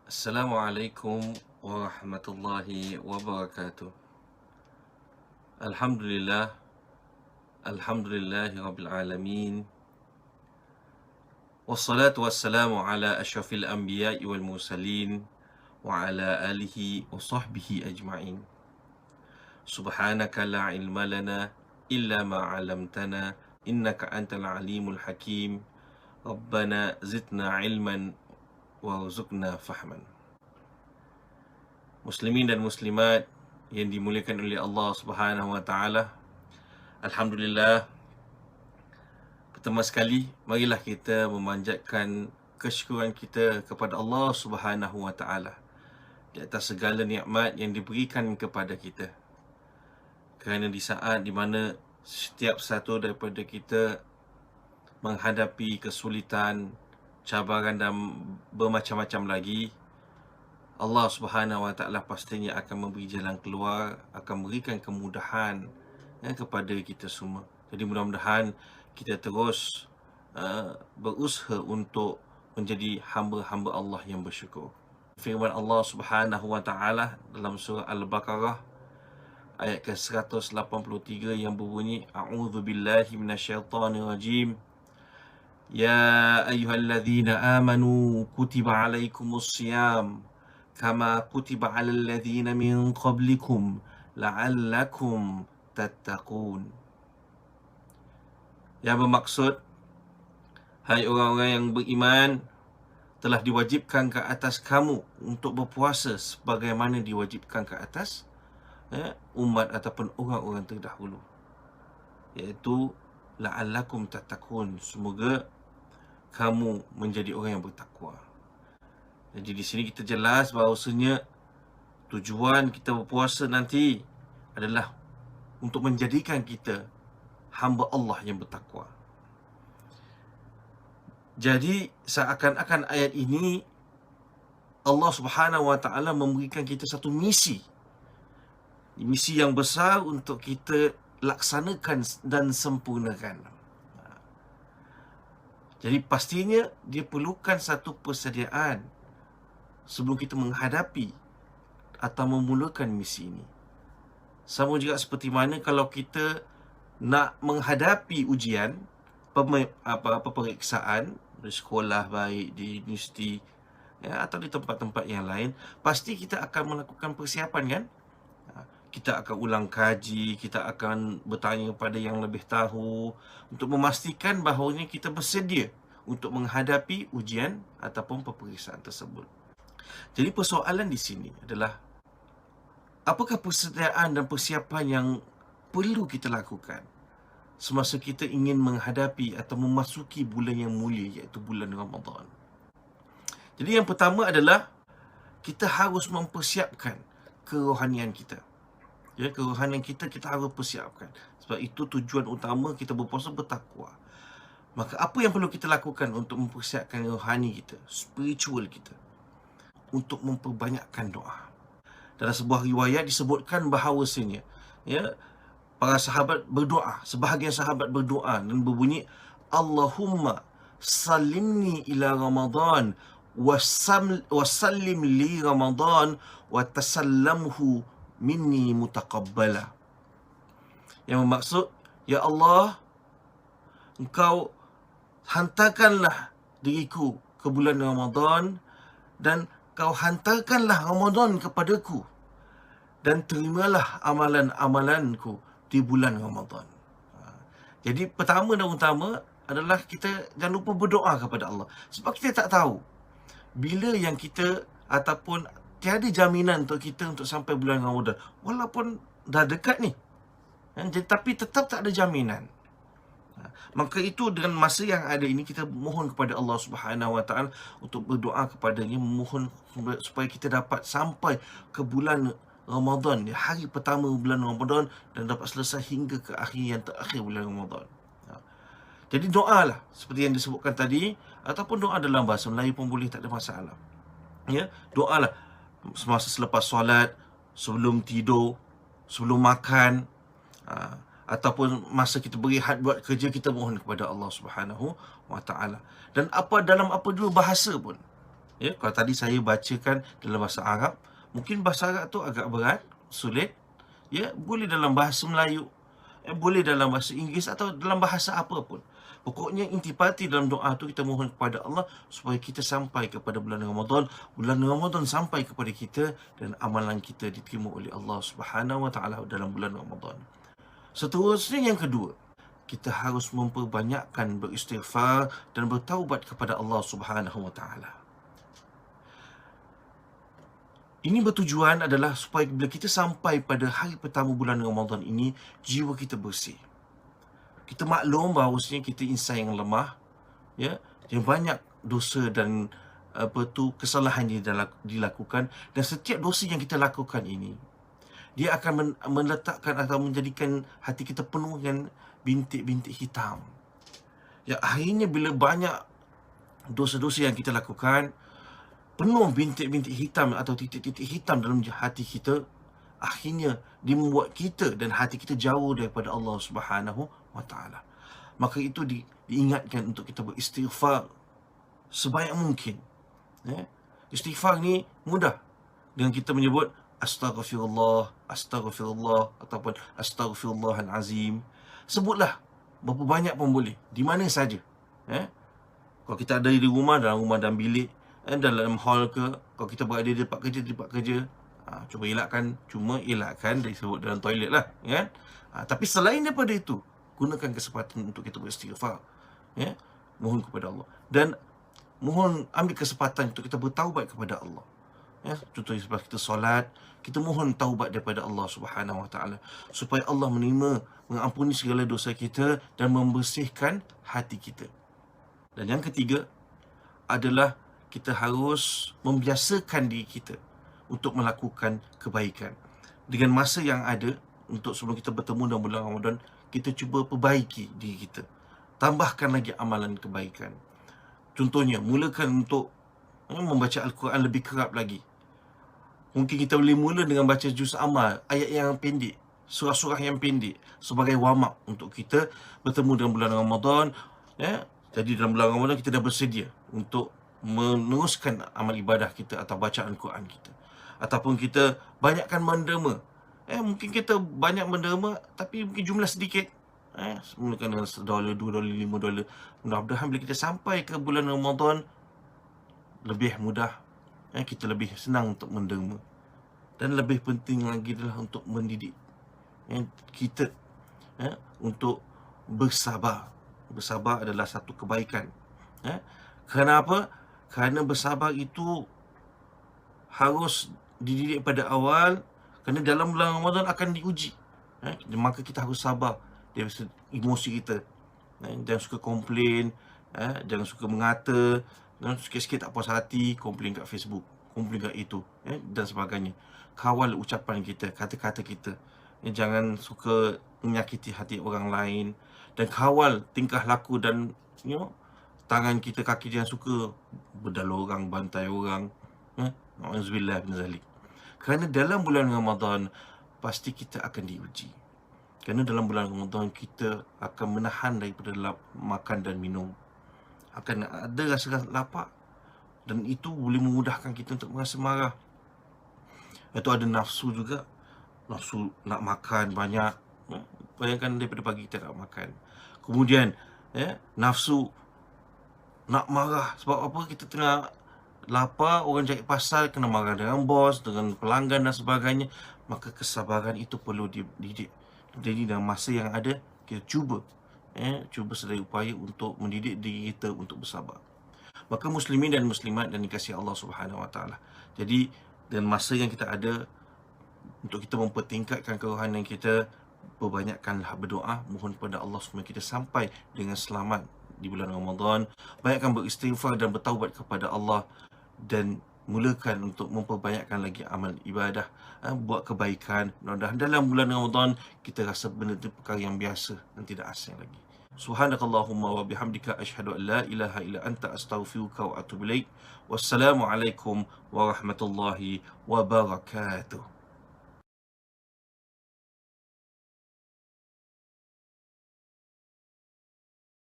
Assalamualaikum warahmatullahi wabarakatuh. Alhamdulillah, alhamdulillahi rabbil alamin. Wassalatu wassalamu ala asyrafil anbiya'i wal mursalin wa ala alihi wa sahbihi ajma'in. Subhanaka la ilma lana illa ma 'allamtana innaka antal alimul hakim. Rabbana zidna ilman warzuqna fahman. Muslimin dan muslimat yang dimuliakan oleh Allah Subhanahu wa taala. Alhamdulillah, pertama sekali marilah kita memanjatkan kesyukuran kita kepada Allah Subhanahu wa taala di atas segala nikmat yang diberikan kepada kita. Kerana di saat di mana setiap satu daripada kita menghadapi kesulitan, cabaran dan bermacam-macam lagi, Allah Subhanahu wa taala pastinya akan memberi jalan keluar, akan memberikan kemudahan kepada kita semua. Jadi mudah-mudahan kita terus berusaha untuk menjadi hamba-hamba Allah yang bersyukur. Firman Allah Subhanahu wa taala dalam surah Al-Baqarah ayat ke-183 yang berbunyi, A'udzubillahi minasyaitonirrajim. Ya ayyuhalladzina amanu kutiba alaikumus siyam kama kutiba alal ladzina min qablikum la'allakum tattaqun. Yang bermaksud, hai orang-orang yang beriman, telah diwajibkan ke atas kamu untuk berpuasa sebagaimana diwajibkan ke atas umat ataupun orang-orang terdahulu, iaitu la'allakum tattaqun, semoga kamu menjadi orang yang bertakwa. Jadi di sini kita jelas bahawasanya tujuan kita berpuasa nanti adalah untuk menjadikan kita hamba Allah yang bertakwa. Jadi seakan-akan ayat ini Allah Subhanahu wa taala memberikan kita satu misi yang besar untuk kita laksanakan dan sempurnakan. Jadi pastinya dia perlukan satu persediaan sebelum kita menghadapi atau memulakan misi ini. Sama juga seperti mana kalau kita nak menghadapi ujian, peperiksaan di sekolah baik, di universiti atau di tempat-tempat yang lain, pasti kita akan melakukan persiapan, kan? Kita akan ulang kaji, kita akan bertanya kepada yang lebih tahu untuk memastikan bahawa kita bersedia untuk menghadapi ujian ataupun peperiksaan tersebut. Jadi persoalan di sini adalah, apakah persediaan dan persiapan yang perlu kita lakukan semasa kita ingin menghadapi atau memasuki bulan yang mulia, iaitu bulan Ramadan. Jadi yang pertama adalah kita harus mempersiapkan kerohanian kita. Kerohanian kita harus persiapkan. Sebab itu tujuan utama kita berpuasa, bertakwa. Maka apa yang perlu kita lakukan untuk mempersiapkan rohani kita, spiritual kita? Untuk memperbanyakkan doa. Dalam sebuah riwayat disebutkan bahawasanya para sahabat berdoa, sebahagian sahabat berdoa dan berbunyi, Allahumma salimni ila Ramadan wasallim li Ramadan wa tasallamhu minni mutaqabbala. Yang bermaksud, ya Allah, Engkau hantarkanlah diriku ke bulan Ramadan dan Kau hantarkanlah Ramadan kepadaku, dan terimalah amalan-amalanku di bulan Ramadan. Jadi pertama dan utama adalah kita jangan lupa berdoa kepada Allah. Sebab kita tak tahu bila yang kita ataupun tiada jaminan untuk kita untuk sampai bulan Ramadan. Walaupun dah dekat ni, tapi tetap tak ada jaminan. Maka itu dengan masa yang ada ini, kita mohon kepada Allah Subhanahu wa taala untuk berdoa kepadanya, memohon supaya kita dapat sampai ke bulan Ramadan, hari pertama bulan Ramadan, dan dapat selesai hingga ke akhir yang terakhir bulan Ramadan. Jadi doalah seperti yang disebutkan tadi, ataupun doa dalam bahasa Melayu pun boleh, tak ada masalah. Doalah semasa selepas solat, sebelum tidur, sebelum makan, ataupun masa kita berehat buat kerja, kita mohon kepada Allah Subhanahu wa taala. Dan dalam apa dua bahasa pun, Ya, kalau tadi saya bacakan dalam bahasa Arab, mungkin bahasa Arab tu agak berat, sulit. Ya, boleh dalam bahasa Melayu, boleh dalam bahasa Inggeris atau dalam bahasa apa pun. Pokoknya intipati dalam doa tu kita mohon kepada Allah supaya kita sampai kepada bulan Ramadan sampai kepada kita dan amalan kita diterima oleh Allah Subhanahu Wa Taala dalam bulan Ramadan. Seterusnya yang kedua, kita harus memperbanyakkan beristighfar dan bertaubat kepada Allah Subhanahu Wa Taala. Ini bertujuan adalah supaya bila kita sampai pada hari pertama bulan Ramadan ini, jiwa kita bersih. Kita maklum bahawasanya kita insan yang lemah, ya, yang banyak dosa dan kesalahan yang dilakukan, dan setiap dosa yang kita lakukan ini, dia akan meletakkan atau menjadikan hati kita penuh dengan bintik-bintik hitam. Ya, akhirnya bila banyak dosa-dosa yang kita lakukan, penuh bintik-bintik hitam atau titik-titik hitam dalam hati kita, akhirnya dia membuat kita dan hati kita jauh daripada Allah Subhanahu Wa Taala. Maka itu diingatkan untuk kita beristighfar sebanyak mungkin. Istighfar ni mudah dengan kita menyebut astaghfirullah, astaghfirullah ataupun astaghfirullahalazim. Sebutlah berapa banyak pun boleh, di mana saja. Kalau kita ada di rumah, dalam rumah dan bilik, dalam hall ke, kalau kita berada di tempat kerja, cuba elakkan dari sebut dalam toilet lah, kan? Tapi selain daripada itu, gunakan kesempatan untuk kita beristighfar, mohon kepada Allah, dan mohon ambil kesempatan untuk kita bertaubat kepada Allah. Contohnya sebab kita solat, kita mohon taubat daripada Allah Subhanahu Wa Taala supaya Allah mengampuni segala dosa kita dan membersihkan hati kita. Dan yang ketiga adalah kita harus membiasakan diri kita untuk melakukan kebaikan. Dengan masa yang ada, untuk sebelum kita bertemu dalam bulan Ramadan, kita cuba perbaiki diri kita. Tambahkan lagi amalan kebaikan. Contohnya, mulakan untuk membaca Al-Quran lebih kerap lagi. Mungkin kita boleh mula dengan baca juz amal, ayat yang pendek, surah-surah yang pendek, sebagai warm-up untuk kita bertemu dalam bulan Ramadan. Jadi dalam bulan Ramadan kita dah bersedia untuk meneruskan amal ibadah kita atau bacaan Quran kita. Ataupun kita banyakkan menderma. Mungkin kita banyak menderma tapi mungkin jumlah sedikit. Mulakan dengan $1, $2, $5. Mudah-mudahan bila kita sampai ke bulan Ramadan, lebih mudah, kita lebih senang untuk menderma. Dan lebih penting lagi adalah untuk mendidik kita untuk bersabar. Bersabar adalah satu kebaikan. Kenapa? Kerana bersabar itu harus dididik pada awal, kerana dalam bulan Ramadan akan diuji. Maka kita harus sabar dari emosi kita. Jangan suka komplain, jangan suka mengata, dan sikit-sikit tak puas hati, komplain kat Facebook, komplain kat itu, dan sebagainya. Kawal ucapan kita, kata-kata kita. Jangan suka menyakiti hati orang lain, dan kawal tingkah laku dan tangan kita, kaki jangan suka berdal orang, bantai orang. Na'udzubillah min zalik. Kerana dalam bulan Ramadan pasti kita akan diuji. Kerana dalam bulan Ramadan kita akan menahan daripada makan dan minum. Akan ada rasa lapar, dan itu boleh memudahkan kita untuk merasa marah. Itu ada nafsu juga. Nafsu nak makan banyak. Bayangkan daripada pagi kita nak makan. Kemudian nafsu nak marah. Sebab apa? Kita tengah lapar, orang cari pasal, kena marah dengan bos, dengan pelanggan dan sebagainya. Maka kesabaran itu perlu dididik. Jadi dalam masa yang ada, kita cuba sedaya upaya untuk mendidik diri kita untuk bersabar. Maka muslimin dan muslimat dan dikasihi Allah Subhanahu Wa Taala, jadi dengan masa yang kita ada, untuk kita mempertingkatkan kerohanian kita, perbanyakkanlah berdoa, mohon kepada Allah supaya kita sampai dengan selamat di bulan Ramadan. Banyakkan beristighfar dan bertaubat kepada Allah, dan mulakan untuk memperbanyakkan lagi amal ibadah, buat kebaikan. Mudah-mudahan dalam bulan Ramadan kita rasa benda itu perkara yang biasa dan tidak asing lagi. Subhanakallahumma wa bihamdika asyhadu an la ilaha illa anta astaghfiruka wa atubu ilaik. Wassalamualaikum warahmatullahi wabarakatuh.